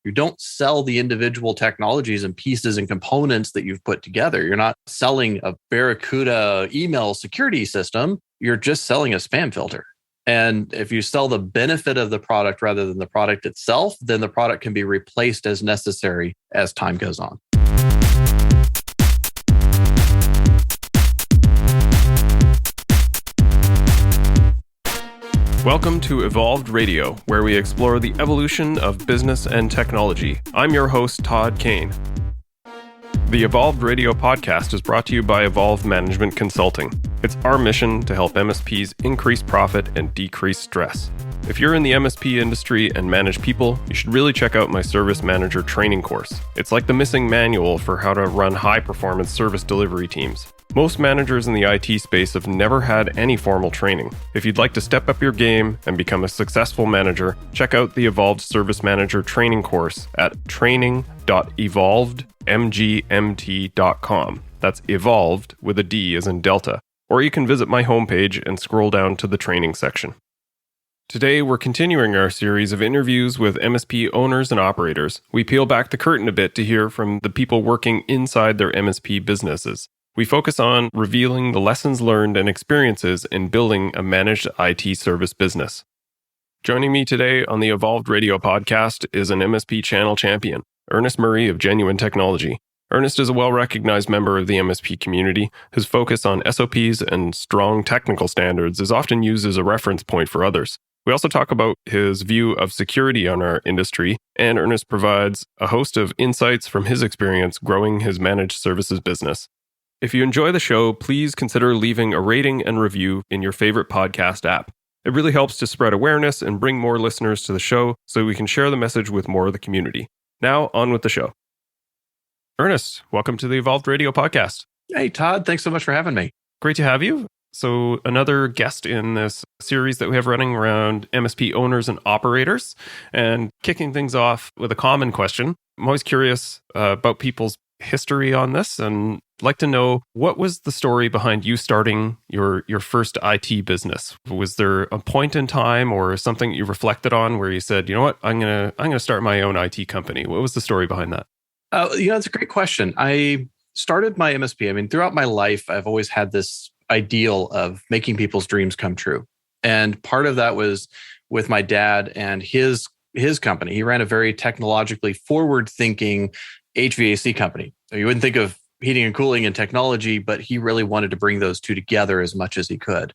You don't sell the individual technologies and pieces and components that you've put together. You're not selling a Barracuda email security system. You're just selling a spam filter. And if you sell the benefit of the product rather than the product itself, then the product can be replaced as necessary as time goes on. Welcome to Evolved Radio, where we explore the evolution of business and technology. I'm your host, Todd Kane. The Evolved Radio podcast is brought to you by Evolve Management Consulting. It's our mission to help MSPs increase profit and decrease stress. If you're in the MSP industry and manage people, you should really check out my Service Manager training course. It's like the missing manual for how to run high-performance service delivery teams. Most managers in the IT space have never had any formal training. If you'd like to step up your game and become a successful manager, check out the Evolved Service Manager training course at training.evolvedmgmt.com. That's evolved with a D as in Delta. Or you can visit my homepage and scroll down to the training section. Today, we're continuing our series of interviews with MSP owners and operators. We peel back the curtain a bit to hear from the people working inside their MSP businesses. We focus on revealing the lessons learned and experiences in building a managed IT service business. Joining me today on the Evolved Radio podcast is an MSP Channel champion, Ernest Murry of Genuine Technology. Ernest is a well-recognized member of the MSP community. His focus on SOPs and strong technical standards is often used as a reference point for others. We also talk about his view of security on our industry, and Ernest provides a host of insights from his experience growing his managed services business. If you enjoy the show, please consider leaving a rating and review in your favorite podcast app. It really helps to spread awareness and bring more listeners to the show so we can share the message with more of the community. Now, on with the show. Ernest, welcome to the Evolved Radio podcast. Hey, Todd. Thanks so much for having me. Great to have you. So another guest in this series that we have running around MSP owners and operators, and kicking things off with a common question. I'm always curious about people's history on this and like to know, what was the story behind you starting your first IT business? Was there a point in time or something you reflected on where you said, you know what, I'm gonna start my own IT company? What was the story behind that? It's a great question. I started my MSP. Throughout my life, I've always had this ideal of making people's dreams come true. And part of that was with my dad and his company. He ran a very technologically forward-thinking HVAC company. So you wouldn't think of heating and cooling and technology, but he really wanted to bring those two together as much as he could.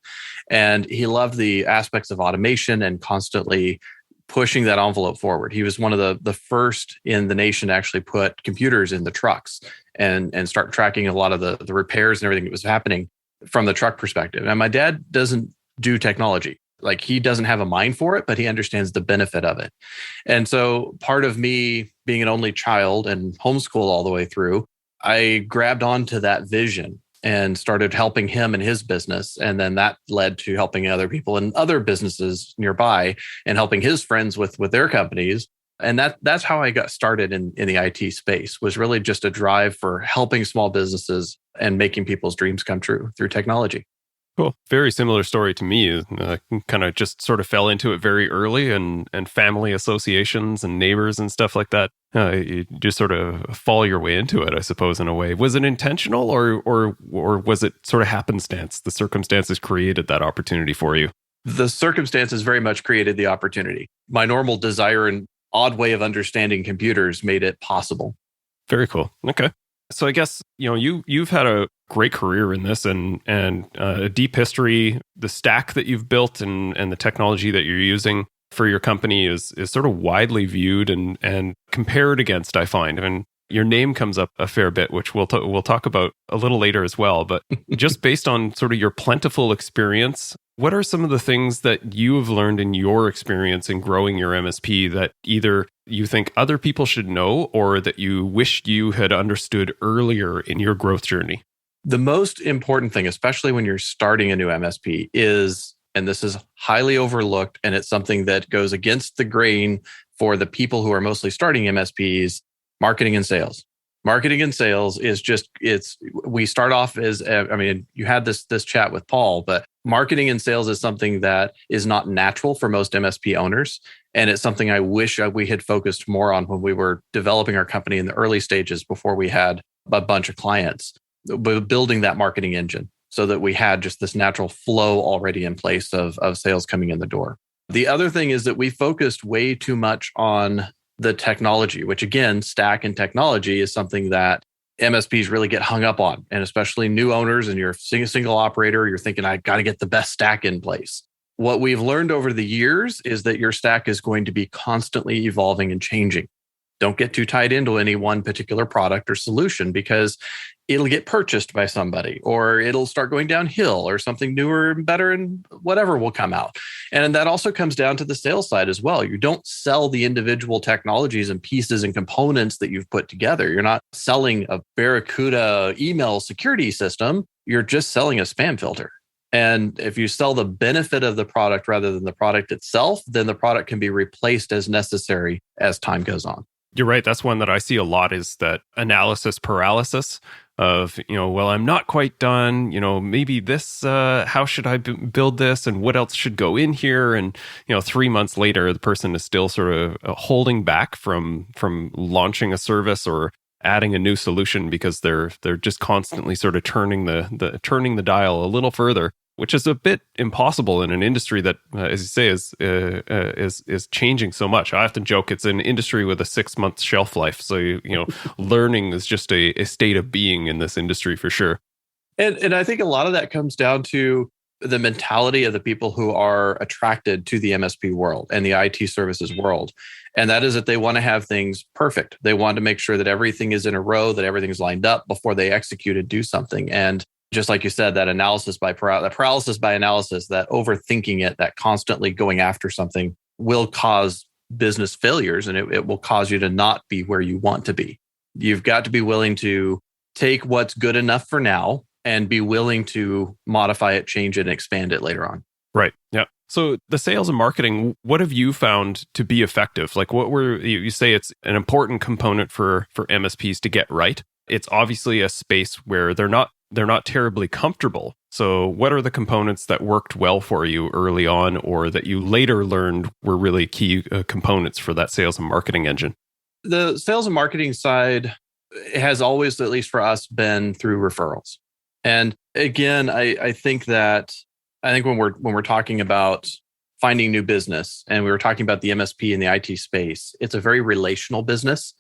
And he loved the aspects of automation and constantly pushing that envelope forward. He was one of the first in the nation to actually put computers in the trucks and start tracking a lot of the repairs and everything that was happening from the truck perspective. And my dad doesn't do technology. Like, he doesn't have a mind for it, but he understands the benefit of it. And so part of me being an only child and homeschooled all the way through, I grabbed onto that vision and started helping him in his business. And then that led to helping other people in other businesses nearby and helping his friends with their companies. And that's how I got started in the IT space, was really just a drive for helping small businesses and making people's dreams come true through technology. Cool. Very similar story to me. Kind of just sort of fell into it very early, and family associations and neighbors and stuff like that. You just sort of fall your way into it, I suppose, in a way. Was it intentional or was it sort of happenstance? The circumstances created that opportunity for you? The circumstances very much created the opportunity. My normal desire and odd way of understanding computers made it possible. Very cool. Okay. So I guess, you've had a great career in this and a deep history. The stack that you've built and the technology that you're using for your company is sort of widely viewed and compared against, I find. Your name comes up a fair bit, which we'll talk about a little later as well. But just based on sort of your plentiful experience, what are some of the things that you have learned in your experience in growing your MSP that either you think other people should know or that you wished you had understood earlier in your growth journey? The most important thing, especially when you're starting a new MSP, is, and this is highly overlooked, and it's something that goes against the grain for the people who are mostly starting MSPs, marketing and sales. Marketing and sales is just, we start off as, you had this chat with Paul, but marketing and sales is something that is not natural for most MSP owners. And it's something I wish we had focused more on when we were developing our company in the early stages before we had a bunch of clients, building that marketing engine so that we had just this natural flow already in place of sales coming in the door. The other thing is that we focused way too much on the technology, which again, stack and technology is something that MSPs really get hung up on. And especially new owners and you're a single operator, you're thinking, I got to get the best stack in place. What we've learned over the years is that your stack is going to be constantly evolving and changing. Don't get too tied into any one particular product or solution because it'll get purchased by somebody or it'll start going downhill or something newer and better and whatever will come out. And that also comes down to the sales side as well. You don't sell the individual technologies and pieces and components that you've put together. You're not selling a Barracuda email security system. You're just selling a spam filter. And if you sell the benefit of the product rather than the product itself, then the product can be replaced as necessary as time goes on. You're right. That's one that I see a lot is that analysis paralysis of, well, I'm not quite done, maybe this, how should I build this and what else should go in here? And, 3 months later, the person is still sort of holding back from launching a service or adding a new solution because they're just constantly sort of turning the dial a little further, which is a bit impossible in an industry that, as you say, is changing so much. I often joke it's an industry with a 6-month shelf life. So, learning is just a state of being in this industry for sure. And I think a lot of that comes down to the mentality of the people who are attracted to the MSP world and the IT services world. And that is that they want to have things perfect. They want to make sure that everything is in a row, that everything's lined up before they execute and do something. And just like you said, that paralysis by analysis, that overthinking it, that constantly going after something will cause business failures and it will cause you to not be where you want to be. You've got to be willing to take what's good enough for now and be willing to modify it, change it, and expand it later on. Right. Yeah. So the sales and marketing, what have you found to be effective? Like you say it's an important component for MSPs to get right. It's obviously a space where they're not terribly comfortable. So what are the components that worked well for you early on or that you later learned were really key components for that sales and marketing engine? The sales and marketing side has always, at least for us, been through referrals. And again, I think when we're talking about finding new business and we were talking about the MSP and the IT space, it's a very relational business.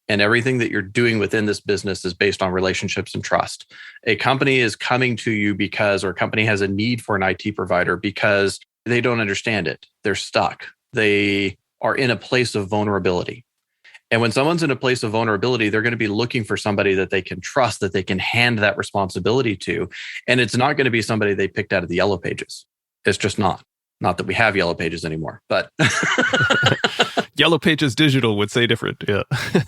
And everything that you're doing within this business is based on relationships and trust. A company is coming to you or a company has a need for an IT provider because they don't understand it. They're stuck. They are in a place of vulnerability. And when someone's in a place of vulnerability, they're going to be looking for somebody that they can trust, that they can hand that responsibility to. And it's not going to be somebody they picked out of the yellow pages. It's just not. Not that we have yellow pages anymore, but Yellow Pages Digital would say different. Yeah.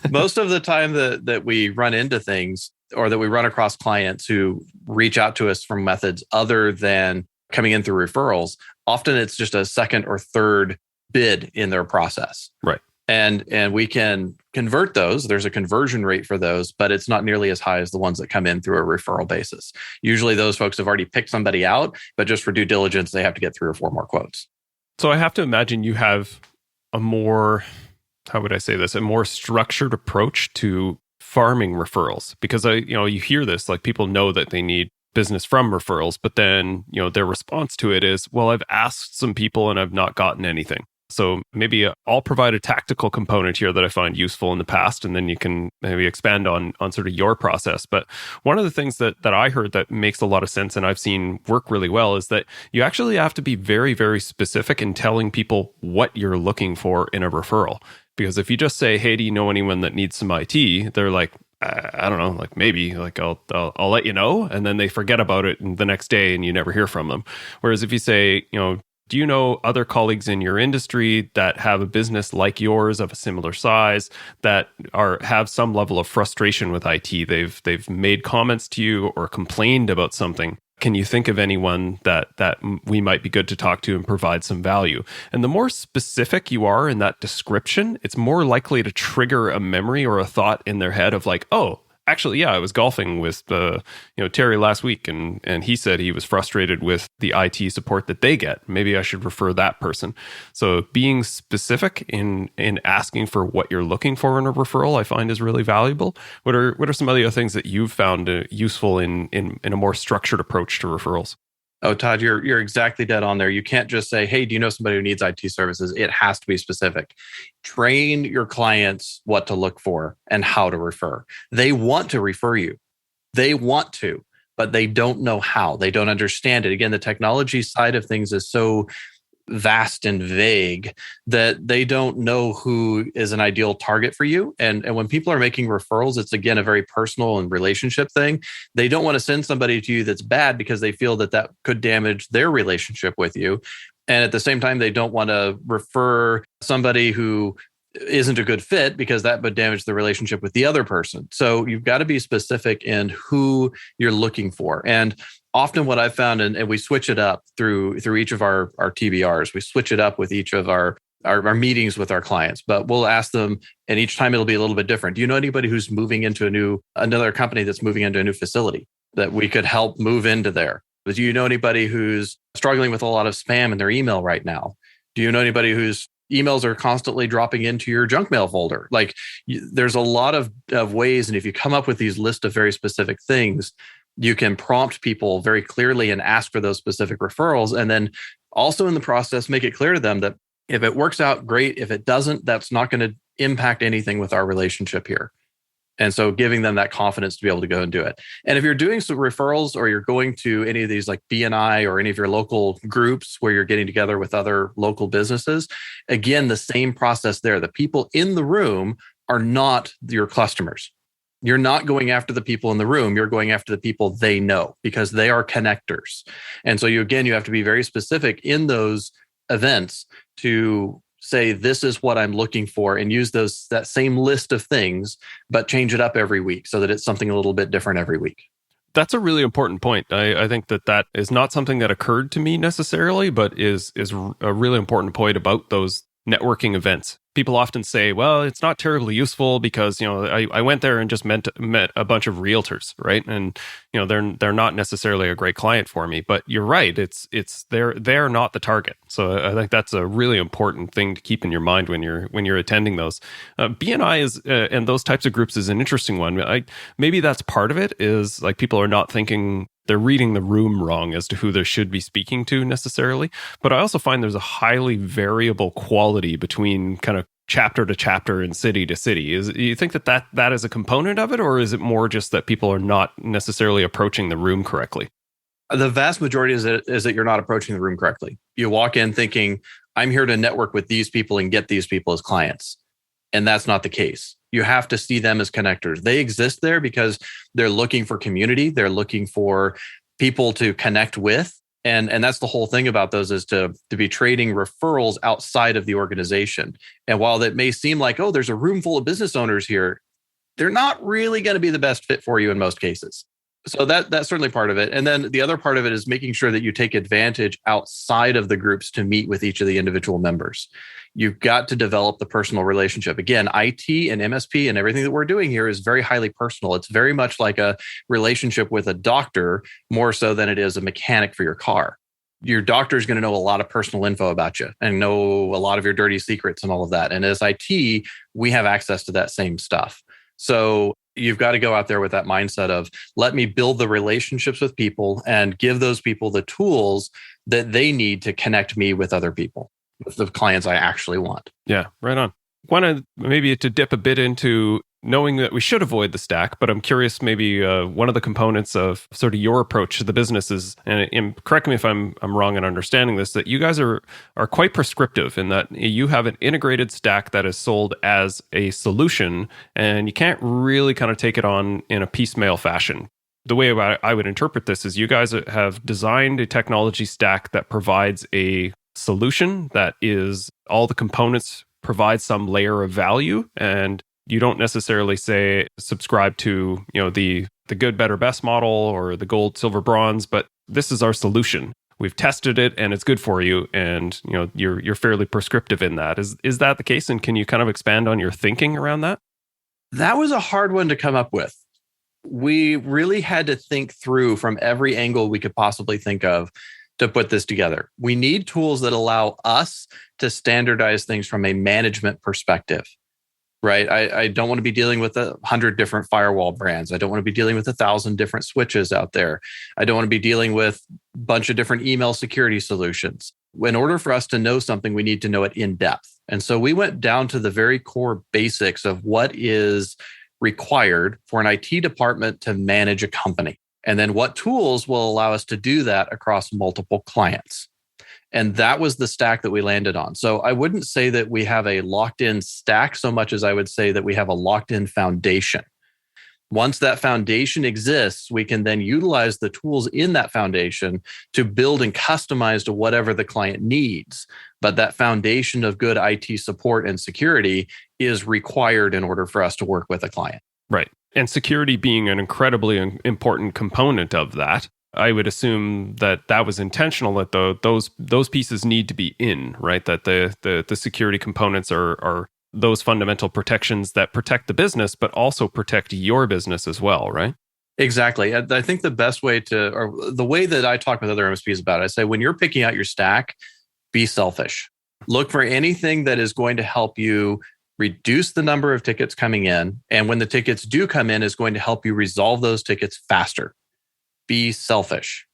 Most of the time that we run into things or that we run across clients who reach out to us from methods other than coming in through referrals, often it's just a second or third bid in their process. Right. And we can convert those. There's a conversion rate for those, but it's not nearly as high as the ones that come in through a referral basis. Usually those folks have already picked somebody out, but just for due diligence, they have to get 3 or 4 more quotes. So I have to imagine you have a more structured approach to farming referrals, because you hear this, like people know that they need business from referrals, but then, their response to it is, well, I've asked some people and I've not gotten anything. So maybe I'll provide a tactical component here that I find useful in the past, and then you can maybe expand on sort of your process. But one of the things that I heard that makes a lot of sense and I've seen work really well is that you actually have to be very, very specific in telling people what you're looking for in a referral. Because if you just say, hey, do you know anyone that needs some IT? They're like, I don't know, like maybe, like I'll let you know. And then they forget about it the next day and you never hear from them. Whereas if you say, do you know other colleagues in your industry that have a business like yours of a similar size that have some level of frustration with IT? They've made comments to you or complained about something. Can you think of anyone that we might be good to talk to and provide some value? And the more specific you are in that description, it's more likely to trigger a memory or a thought in their head of like, oh, actually, yeah, I was golfing with Terry last week, and he said he was frustrated with the IT support that they get. Maybe I should refer that person. So being specific in asking for what you're looking for in a referral, I find is really valuable. What are some other things that you've found useful in a more structured approach to referrals? Oh, Todd, you're exactly dead on there. You can't just say, hey, do you know somebody who needs IT services? It has to be specific. Train your clients what to look for and how to refer. They want to refer you. They want to, but they don't know how. They don't understand it. Again, the technology side of things is so vast and vague that they don't know who is an ideal target for you. And when people are making referrals, it's again a very personal and relationship thing. They don't want to send somebody to you that's bad because they feel that could damage their relationship with you. And at the same time, they don't want to refer somebody who isn't a good fit because that would damage the relationship with the other person. So you've got to be specific in who you're looking for. And often what I've found, and we switch it up through each of our TBRs, we switch it up with each of our meetings with our clients, but we'll ask them, and each time it'll be a little bit different. Do you know anybody who's moving into another company that's moving into a new facility that we could help move into there? Do you know anybody who's struggling with a lot of spam in their email right now? Do you know anybody whose emails are constantly dropping into your junk mail folder? Like there's a lot of ways. And if you come up with these list of very specific things, you can prompt people very clearly and ask for those specific referrals. And then also in the process, make it clear to them that if it works out, great. If it doesn't, that's not going to impact anything with our relationship here. And so giving them that confidence to be able to go and do it. And if you're doing some referrals or you're going to any of these like BNI or any of your local groups where you're getting together with other local businesses, again, the same process there. The people in the room are not your customers. You're not going after the people in the room. You're going after the people they know because they are connectors. And so you have to be very specific in those events to say, this is what I'm looking for, and use that same list of things, but change it up every week so that it's something a little bit different every week. That's a really important point. I think that is not something that occurred to me necessarily, but is a really important point about those networking events. People often say, well, it's not terribly useful because, I went there and just met a bunch of realtors, right? And, they're not necessarily a great client for me. But you're right, they're not the target. So I think that's a really important thing to keep in your mind when you're attending those. BNI is and those types of groups is an interesting one. Maybe that's part of it, is like people are not thinking, they're reading the room wrong as to who they should be speaking to necessarily. But I also find there's a highly variable quality between kind of chapter to chapter and city to city. You think that is a component of it, or is it more just that people are not necessarily approaching the room correctly? The vast majority is that you're not approaching the room correctly. You walk in thinking, I'm here to network with these people and get these people as clients. And that's not the case. You have to see them as connectors. They exist there because they're looking for community. They're looking for people to connect with. And that's the whole thing about those, is to be trading referrals outside of the organization. And while that may seem like, oh, there's a room full of business owners here, they're not really going to be the best fit for you in most cases. So that's certainly part of it. And then the other part of it is making sure that you take advantage outside of the groups to meet with each of the individual members. You've got to develop the personal relationship. Again, IT and MSP and everything that we're doing here is very highly personal. It's very much like a relationship with a doctor, more so than it is a mechanic for your car. Your doctor is going to know a lot of personal info about you and know a lot of your dirty secrets and all of that. And as IT, we have access to that same stuff. So you've got to go out there with that mindset of, let me build the relationships with people and give those people the tools that they need to connect me with other people, with the clients I actually want. Yeah, right on. Want to dip a bit into knowing that we should avoid the stack, but I'm curious, maybe one of the components of sort of your approach to the business is, and correct me if I'm wrong in understanding this, that you guys are quite prescriptive in that you have an integrated stack that is sold as a solution, and you can't really kind of take it on in a piecemeal fashion. The way I would interpret this is you guys have designed a technology stack that provides a solution that is all the components provide some layer of value, and you don't necessarily say subscribe to the good, better, best model or the gold, silver, bronze, but this is our solution. We've tested it and it's good for you, and you're fairly prescriptive in that. Is that the case? And can you kind of expand on your thinking around that? That was a hard one to come up with. We really had to think through from every angle we could possibly think of to put this together. We need tools that allow us to standardize things from a management perspective, right? I don't want to be dealing with 100 different firewall brands. I don't want to be dealing with 1,000 different switches out there. I don't want to be dealing with a bunch of different email security solutions. In order for us to know something, we need to know it in depth. And so we went down to the very core basics of what is required for an IT department to manage a company. And then what tools will allow us to do that across multiple clients. And that was the stack that we landed on. So I wouldn't say that we have a locked in stack so much as I would say that we have a locked in foundation. Once that foundation exists, we can then utilize the tools in that foundation to build and customize to whatever the client needs. But that foundation of good IT support and security is required in order for us to work with a client. Right. And security being an incredibly important component of that, I would assume that was intentional, that those pieces need to be in, right? That the security components are those fundamental protections that protect the business, but also protect your business as well, right? Exactly. I think the best way or the way that I talk with other MSPs about it, I say, when you're picking out your stack, be selfish. Look for anything that is going to help you reduce the number of tickets coming in. And when the tickets do come in, is going to help you resolve those tickets faster. Be selfish.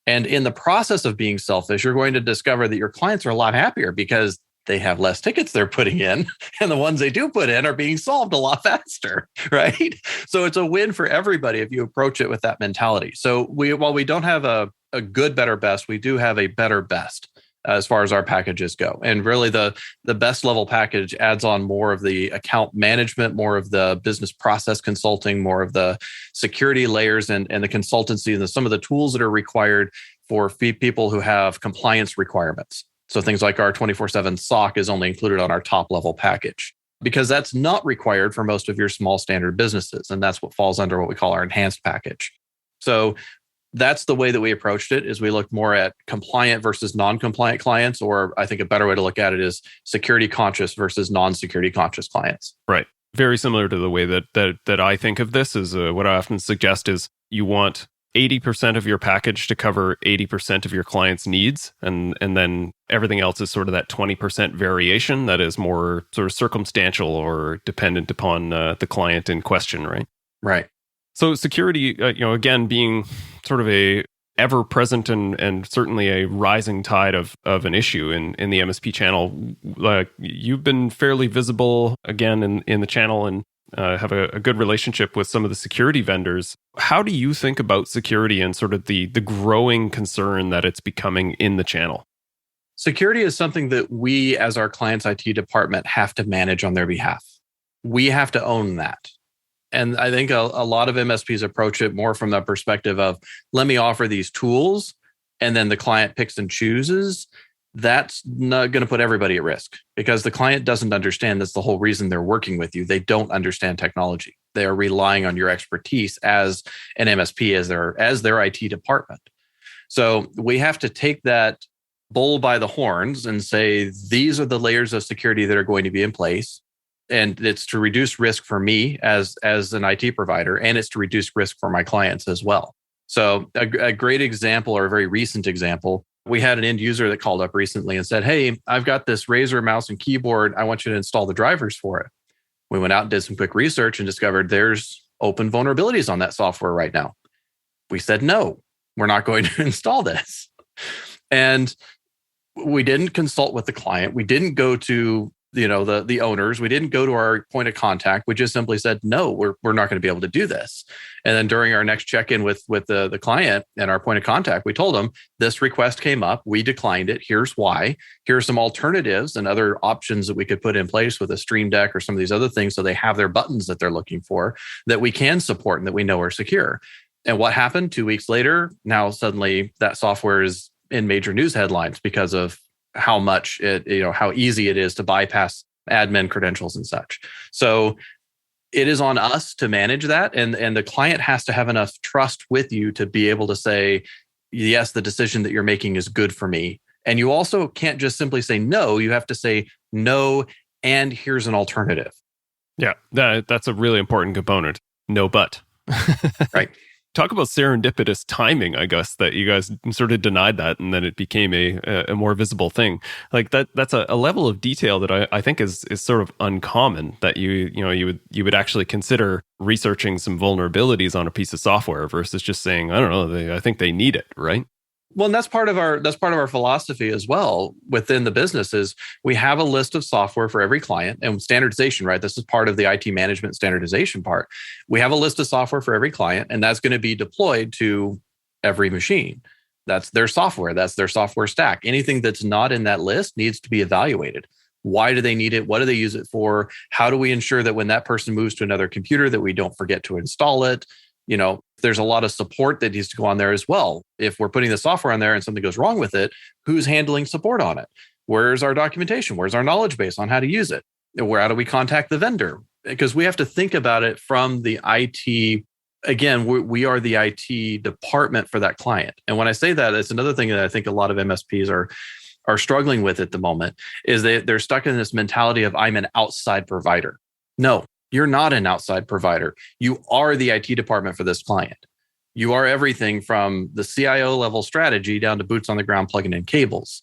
And in the process of being selfish, you're going to discover that your clients are a lot happier because they have less tickets they're putting in, and the ones they do put in are being solved a lot faster, right? So it's a win for everybody if you approach it with that mentality. So while we don't have a good, better, best, we do have a better, best as far as our packages go. And really the best level package adds on more of the account management, more of the business process consulting, more of the security layers and the consultancy and some of the tools that are required for people who have compliance requirements. So things like our 24/7 SOC is only included on our top level package because that's not required for most of your small standard businesses. And that's what falls under what we call our enhanced package. So that's the way that we approached it, is we looked more at compliant versus non-compliant clients, or I think a better way to look at it is security conscious versus non-security conscious clients. Right. Very similar to the way that I think of this is what I often suggest is you want 80% of your package to cover 80% of your client's needs. And then everything else is sort of that 20% variation that is more sort of circumstantial or dependent upon the client in question, right? Right. So security, again, being sort of a ever-present and certainly a rising tide of an issue in the MSP channel. You've been fairly visible, again, in the channel and have a good relationship with some of the security vendors. How do you think about security and sort of the growing concern that it's becoming in the channel? Security is something that we, as our client's IT department, have to manage on their behalf. We have to own that. And I think a lot of MSPs approach it more from the perspective of, let me offer these tools, and then the client picks and chooses. That's not going to put everybody at risk because the client doesn't understand. That's the whole reason they're working with you. They don't understand technology. They are relying on your expertise as an MSP, as their IT department. So we have to take that bull by the horns and say, these are the layers of security that are going to be in place. And it's to reduce risk for me as an IT provider, and it's to reduce risk for my clients as well. So a great example, or a very recent example, we had an end user that called up recently and said, hey, I've got this Razer mouse and keyboard. I want you to install the drivers for it. We went out and did some quick research and discovered there's open vulnerabilities on that software right now. We said, no, we're not going to install this. And we didn't consult with the client. We didn't go to the owners. We didn't go to our point of contact. We just simply said, no, we're not going to be able to do this. And then during our next check-in with the client and our point of contact, we told them this request came up. We declined it. Here's why. Here are some alternatives and other options that we could put in place with a Stream Deck or some of these other things, so they have their buttons that they're looking for that we can support and that we know are secure. And what happened 2 weeks later? Now suddenly that software is in major news headlines because of how much how easy it is to bypass admin credentials and such. So it is on us to manage that. And the client has to have enough trust with you to be able to say, yes, the decision that you're making is good for me. And you also can't just simply say no. You have to say no, and here's an alternative. Yeah, that's a really important component. No but. Right. Talk about serendipitous timing, I guess, that you guys sort of denied that and then it became a more visible thing. Like that's a level of detail that I think is sort of uncommon, that you would actually consider researching some vulnerabilities on a piece of software versus just saying, I don't know, I think they need it, right? Well, and that's part of our philosophy as well within the business is we have a list of software for every client and standardization, right? This is part of the IT management standardization part. We have a list of software for every client, and that's going to be deployed to every machine. That's their software. That's their software stack. Anything that's not in that list needs to be evaluated. Why do they need it? What do they use it for? How do we ensure that when that person moves to another computer that we don't forget to install it? There's a lot of support that needs to go on there as well. If we're putting the software on there and something goes wrong with it, who's handling support on it? Where's our documentation? Where's our knowledge base on how to use it? How do we contact the vendor? Because we have to think about it from the IT. Again, we are the IT department for that client. And when I say that, it's another thing that I think a lot of MSPs are struggling with at the moment is they're stuck in this mentality of I'm an outside provider. No, you're not an outside provider. You are the IT department for this client. You are everything from the CIO level strategy down to boots on the ground plugging in cables.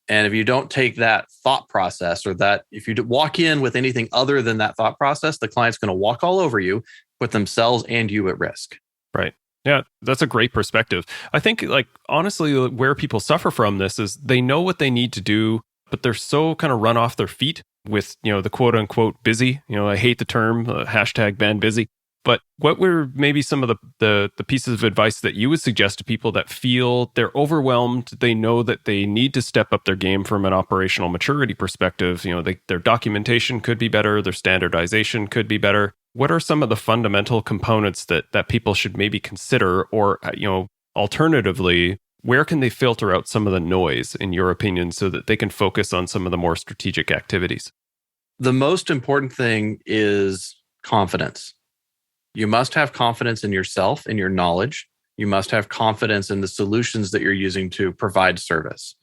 And if you don't take that thought process, or that if you walk in with anything other than that thought process, the client's going to walk all over you, put themselves and you at risk. Right. Yeah, that's a great perspective. I think, honestly, where people suffer from this is they know what they need to do, but they're so kind of run off their feet with, the quote unquote busy. I hate the term hashtag ban busy. But what were maybe some of the pieces of advice that you would suggest to people that feel they're overwhelmed? They know that they need to step up their game from an operational maturity perspective. Their documentation could be better. Their standardization could be better. What are some of the fundamental components that people should maybe consider? Or, alternatively, where can they filter out some of the noise, in your opinion, so that they can focus on some of the more strategic activities? The most important thing is confidence. You must have confidence in yourself and your knowledge. You must have confidence in the solutions that you're using to provide service.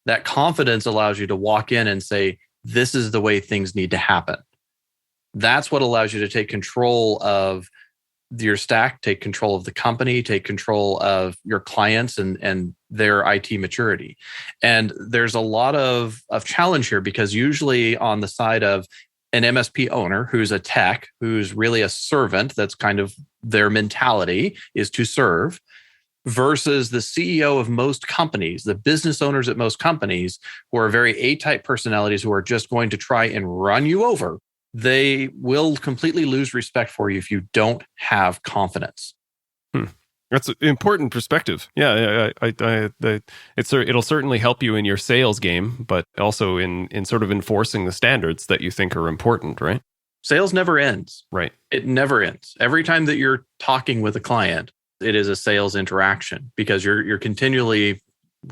That confidence allows you to walk in and say, this is the way things need to happen. That's what allows you to take control of your stack, take control of the company, take control of your clients and their IT maturity. And there's a lot of challenge here, because usually on the side of an MSP owner who's a tech, who's really a servant, that's kind of their mentality is to serve, versus the CEO of most companies, the business owners at most companies who are very A-type personalities who are just going to try and run you over. They will completely lose respect for you if you don't have confidence. That's an important perspective. Yeah, it'll certainly help you in your sales game, but also in sort of enforcing the standards that you think are important, right? Sales never ends. Right. It never ends. Every time that you're talking with a client, it is a sales interaction, because you're continually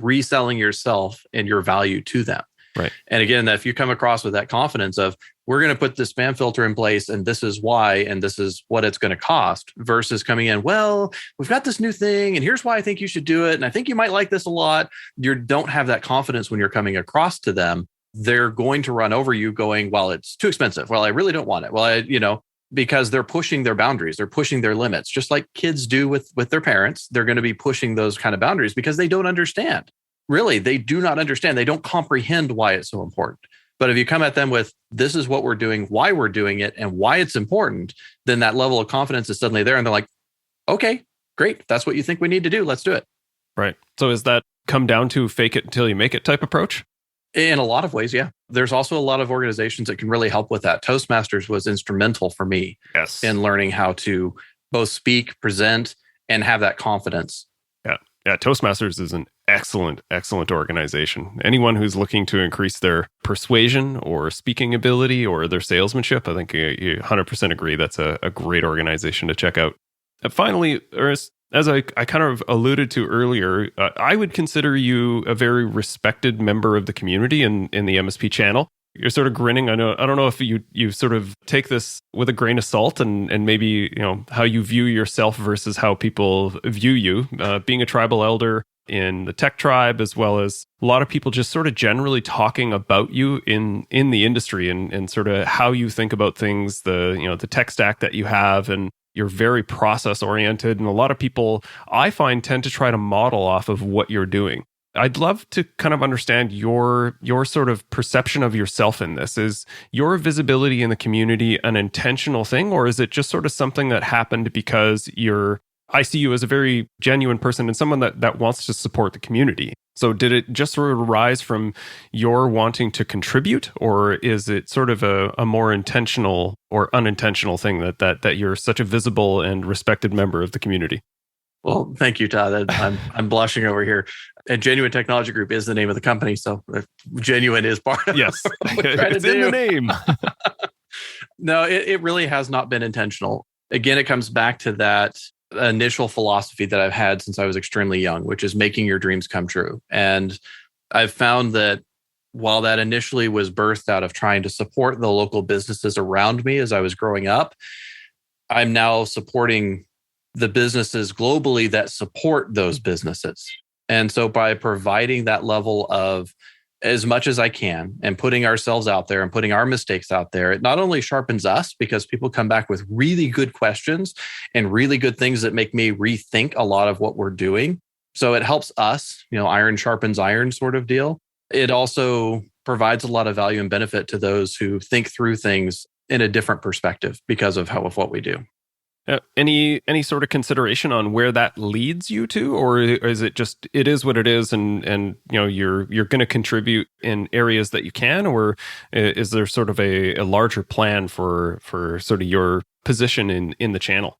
reselling yourself and your value to them. Right. And again, if you come across with that confidence of, we're going to put this spam filter in place and this is why, and this is what it's going to cost, versus coming in, well, we've got this new thing and here's why I think you should do it. And I think you might like this a lot. You don't have that confidence when you're coming across to them. They're going to run over you going, well, it's too expensive. Well, I really don't want it. Well, because they're pushing their boundaries. They're pushing their limits, just like kids do with their parents. They're going to be pushing those kind of boundaries because they don't understand. Really, they do not understand. They don't comprehend why it's so important. But if you come at them with, this is what we're doing, why we're doing it, and why it's important, then that level of confidence is suddenly there. And they're like, okay, great. That's what you think we need to do. Let's do it. Right. So is that come down to fake it until you make it type approach? In a lot of ways, yeah. There's also a lot of organizations that can really help with that. Toastmasters was instrumental for me in learning how to both speak, present, and have that confidence. Yeah, Toastmasters is an excellent organization. Anyone who's looking to increase their persuasion or speaking ability or their salesmanship, I think you 100% agree that's a great organization to check out. And finally, Ernest, as I kind of alluded to earlier, I would consider you a very respected member of the community in the MSP channel. You're sort of grinning. I don't know if you sort of take this with a grain of salt and maybe, how you view yourself versus how people view you. Being a tribal elder in the tech tribe, as well as a lot of people just sort of generally talking about you in the industry and sort of how you think about things, the tech stack that you have, and you're very process oriented. And a lot of people I find tend to try to model off of what you're doing. I'd love to kind of understand your sort of perception of yourself in this. Is your visibility in the community an intentional thing, or is it just sort of something that happened because I see you as a very genuine person and someone that wants to support the community? So did it just sort of rise from your wanting to contribute, or is it sort of a more intentional or unintentional thing that you're such a visible and respected member of the community? Well, thank you, Todd. I'm blushing over here. And Genuine Technology Group is the name of the company, so genuine is part of yes, it's in the name. No, it really has not been intentional. Again, it comes back to that initial philosophy that I've had since I was extremely young, which is making your dreams come true. And I've found that while that initially was birthed out of trying to support the local businesses around me as I was growing up, I'm now supporting the businesses globally that support those businesses. And so by providing that level of as much as I can and putting ourselves out there and putting our mistakes out there, it not only sharpens us because people come back with really good questions and really good things that make me rethink a lot of what we're doing. So it helps us, iron sharpens iron sort of deal. It also provides a lot of value and benefit to those who think through things in a different perspective because of what we do. Any sort of consideration on where that leads you to, or is it just it is what it is, and you're going to contribute in areas that you can, or is there sort of a larger plan for sort of your position in the channel?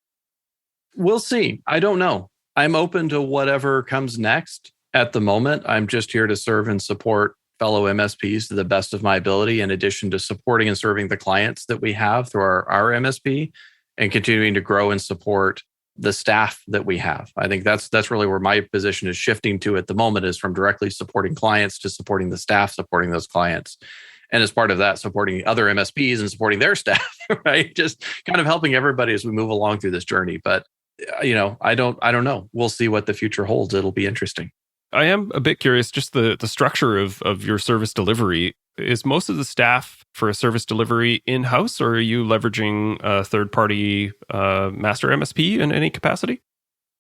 We'll see. I don't know. I'm open to whatever comes next. At the moment, I'm just here to serve and support fellow MSPs to the best of my ability, in addition to supporting and serving the clients that we have through our MSP. And continuing to grow and support the staff that we have. I think that's really where my position is shifting to at the moment, is from directly supporting clients to supporting the staff, supporting those clients. And as part of that, supporting other MSPs and supporting their staff, right? Just kind of helping everybody as we move along through this journey. But, I don't know. We'll see what the future holds. It'll be interesting. I am a bit curious, just the structure of your service delivery. Is most of the staff for a service delivery in-house, or are you leveraging a third-party master MSP in any capacity?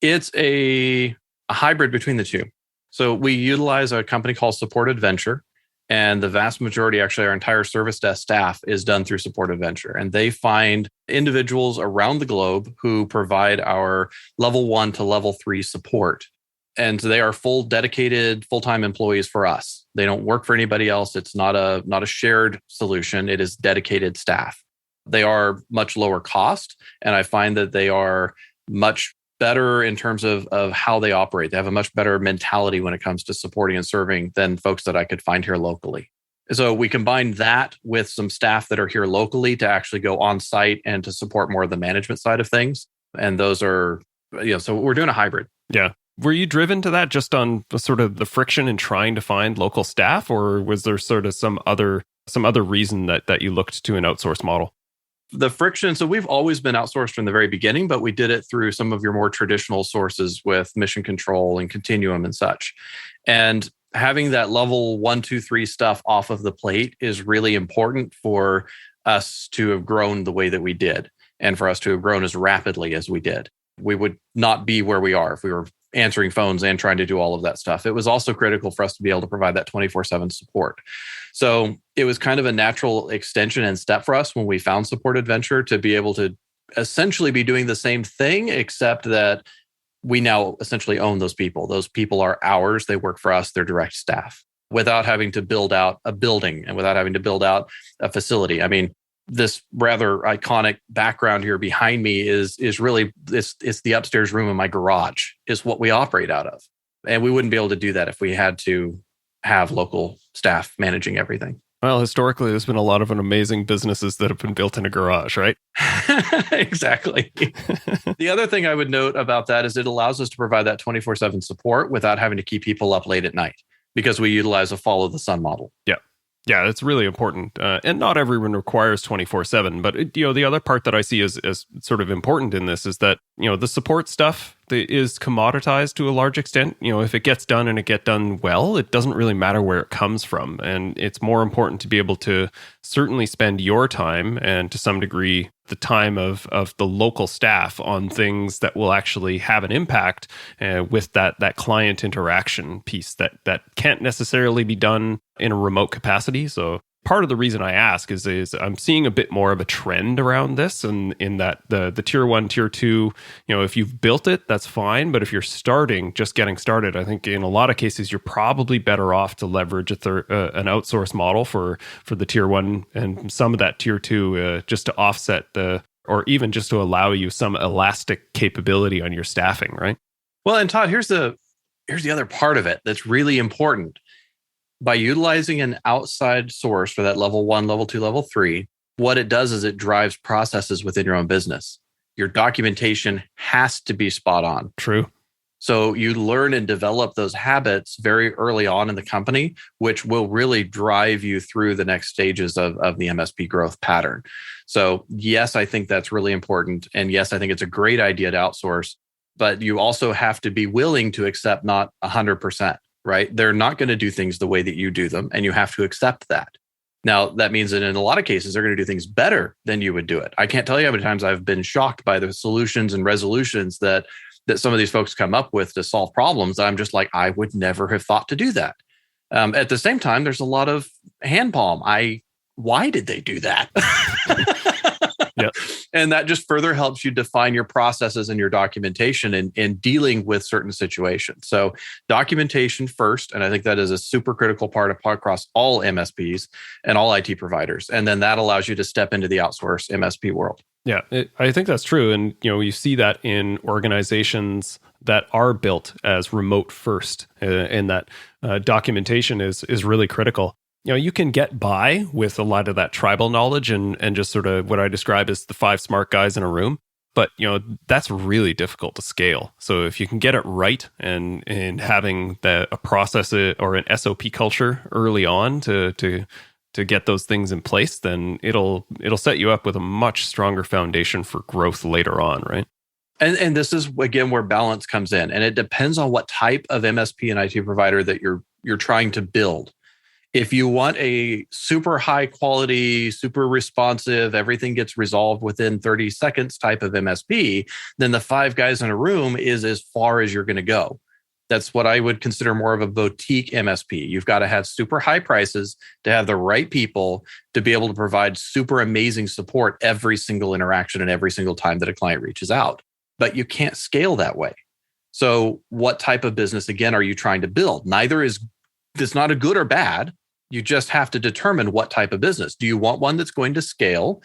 It's a hybrid between the two. So we utilize a company called Support Adventure, and the vast majority, actually our entire service desk staff, is done through Support Adventure. And they find individuals around the globe who provide our level 1 to level 3 support. And so they are dedicated full-time employees for us. They don't work for anybody else. It's not a shared solution. It is dedicated staff. They are much lower cost, and I find that they are much better in terms of how they operate. They have a much better mentality when it comes to supporting and serving than folks that I could find here locally. So we combine that with some staff that are here locally to actually go on site and to support more of the management side of things. And those are, so we're doing a hybrid. Yeah. Were you driven to that just on sort of the friction in trying to find local staff, or was there sort of some other reason that you looked to an outsource model? The friction, so we've always been outsourced from the very beginning, but we did it through some of your more traditional sources with Mission Control and Continuum and such. And having that level 1, 2, 3 stuff off of the plate is really important for us to have grown the way that we did, and for us to have grown as rapidly as we did. We would not be where we are if we were answering phones and trying to do all of that stuff. It was also critical for us to be able to provide that 24/7 support. So it was kind of a natural extension and step for us when we found Support Adventure to be able to essentially be doing the same thing, except that we now essentially own those people. Those people are ours. They work for us. They're direct staff, without having to build out a building and without having to build out a facility. I mean, this rather iconic background here behind me is really it's the upstairs room in my garage is what we operate out of. And we wouldn't be able to do that if we had to have local staff managing everything. Well, historically, there's been a lot of amazing businesses that have been built in a garage, right? Exactly. The other thing I would note about that is it allows us to provide that 24/7 support without having to keep people up late at night, because we utilize a follow the sun model. Yeah. Yeah, it's really important. And not everyone requires 24/7. But, the other part that I see as sort of important in this is that, the support stuff is commoditized to a large extent. If it gets done and it get done well, it doesn't really matter where it comes from. And it's more important to be able to certainly spend your time and to some degree the time of the local staff on things that will actually have an impact with that client interaction piece that can't necessarily be done in a remote capacity. So part of the reason I ask is I'm seeing a bit more of a trend around this, and in that the tier 1, tier 2, if you've built it, that's fine. But if you're just getting started, I think in a lot of cases you're probably better off to leverage an outsource model for the tier 1 and some of that tier 2 just to offset or even just to allow you some elastic capability on your staffing, right? Well, and Todd, here's the other part of it that's really important. By utilizing an outside source for that level 1, level 2, level 3, what it does is it drives processes within your own business. Your documentation has to be spot on. True. So you learn and develop those habits very early on in the company, which will really drive you through the next stages of the MSP growth pattern. So yes, I think that's really important. And yes, I think it's a great idea to outsource, but you also have to be willing to accept not 100%. Right? They're not going to do things the way that you do them, and you have to accept that. Now, that means that in a lot of cases, they're going to do things better than you would do it. I can't tell you how many times I've been shocked by the solutions and resolutions that some of these folks come up with to solve problems. I'm just like, I would never have thought to do that. At the same time, there's a lot of hand palm. Why did they do that? Yep. And that just further helps you define your processes and your documentation in dealing with certain situations. So documentation first, and I think that is a super critical part across all MSPs and all IT providers. And then that allows you to step into the outsource MSP world. Yeah, I think that's true. And, you see that in organizations that are built as remote first, and that documentation is really critical. You can get by with a lot of that tribal knowledge and just sort of what I describe as the 5 smart guys in a room. But, that's really difficult to scale. So if you can get it right and having a process or an SOP culture early on to get those things in place, then it'll set you up with a much stronger foundation for growth later on, right? And this is, again, where balance comes in. And it depends on what type of MSP and IT provider that you're trying to build. If you want a super high quality, super responsive, everything gets resolved within 30 seconds type of MSP, then the 5 guys in a room is as far as you're going to go. That's what I would consider more of a boutique MSP. You've got to have super high prices to have the right people to be able to provide super amazing support every single interaction and every single time that a client reaches out. But you can't scale that way. So what type of business, again, are you trying to build? It's not a good or bad. You just have to determine what type of business. Do you want one that's going to scale?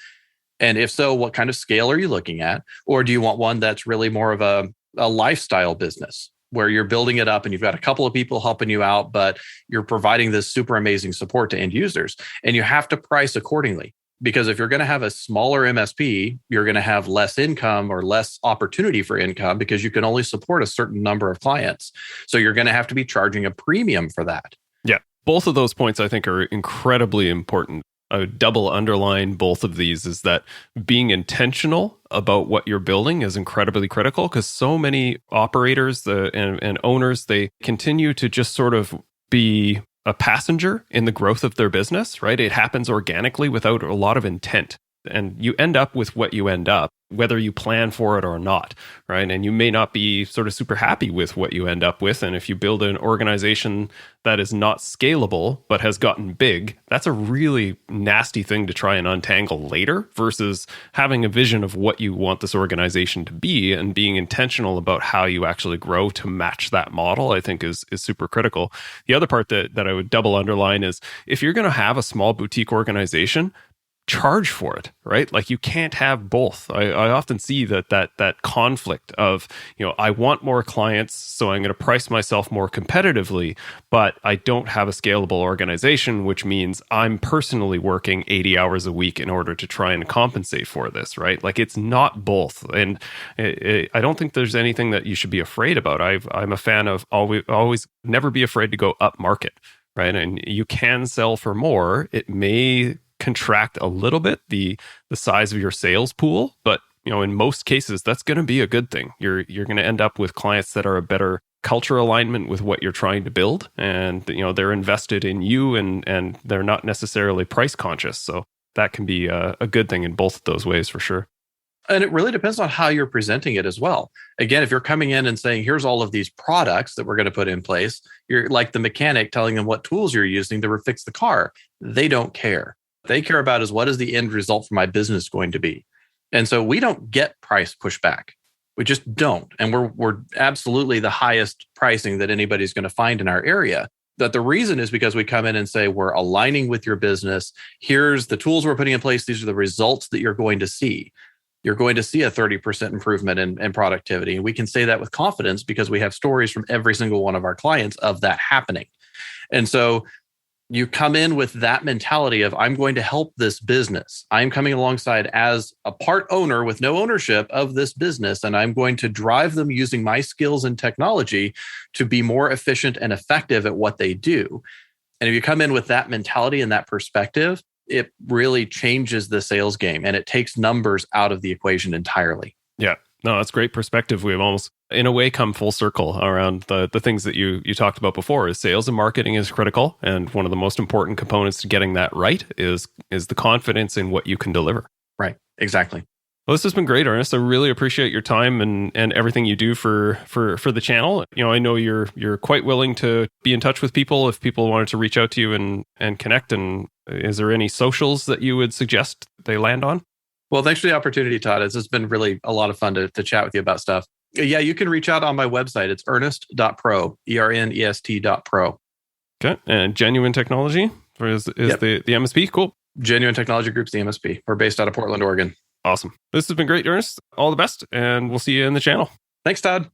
And if so, what kind of scale are you looking at? Or do you want one that's really more of a lifestyle business where you're building it up and you've got a couple of people helping you out, but you're providing this super amazing support to end users? And you have to price accordingly. Because if you're going to have a smaller MSP, you're going to have less income or less opportunity for income because you can only support a certain number of clients. So you're going to have to be charging a premium for that. Yeah. Both of those points, I think, are incredibly important. I would double underline both of these is that being intentional about what you're building is incredibly critical because so many operators and owners, they continue to just sort of be a passenger in the growth of their business, right? It happens organically without a lot of intent. And you end up with what you end up, whether you plan for it or not, right? And you may not be sort of super happy with what you end up with. And if you build an organization that is not scalable, but has gotten big, that's a really nasty thing to try and untangle later versus having a vision of what you want this organization to be and being intentional about how you actually grow to match that model, I think is super critical. The other part that I would double underline is if you're going to have a small boutique organization, charge for it, right? Like you can't have both. I often see that conflict of, I want more clients, so I'm going to price myself more competitively, but I don't have a scalable organization, which means I'm personally working 80 hours a week in order to try and compensate for this, right? Like it's not both. And I don't think there's anything that you should be afraid about. I'm a fan of always never be afraid to go up market. right? And you can sell for more. It may contract a little bit the size of your sales pool, but in most cases, that's going to be a good thing. You're going to end up with clients that are a better culture alignment with what you're trying to build, and they're invested in you, and they're not necessarily price conscious. So that can be a good thing in both of those ways for sure. And it really depends on how you're presenting it as well. Again, if you're coming in and saying, here's all of these products that we're going to put in place, you're like the mechanic telling them what tools you're using to fix the car. They don't care. What they care about is, what is the end result for my business going to be? And so we don't get price pushback. We just don't. And we're absolutely the highest pricing that anybody's going to find in our area. That the reason is because we come in and say, we're aligning with your business. Here's the tools we're putting in place. These are the results that you're going to see. You're going to see a 30% improvement in productivity. And we can say that with confidence because we have stories from every single one of our clients of that happening. And so you come in with that mentality of, I'm going to help this business. I'm coming alongside as a part owner with no ownership of this business, and I'm going to drive them using my skills and technology to be more efficient and effective at what they do. And if you come in with that mentality and that perspective, it really changes the sales game, and it takes numbers out of the equation entirely. Yeah. No, that's great perspective. We've almost, in a way, come full circle around the things that you talked about before. Is sales and marketing is critical, and one of the most important components to getting that right is the confidence in what you can deliver. Right. Exactly. Well, this has been great, Ernest. I really appreciate your time and everything you do for the channel. I know you're quite willing to be in touch with people if people wanted to reach out to you and connect. And is there any socials that you would suggest they land on? Well, thanks for the opportunity, Todd. It's been really a lot of fun to chat with you about stuff. Yeah, you can reach out on my website. It's ernest.pro, ERNEST.pro. Okay. And Genuine Technology is yep. the MSP? Cool. Genuine Technology Group's the MSP. We're based out of Portland, Oregon. Awesome. This has been great, Ernest. All the best, and we'll see you in the channel. Thanks, Todd.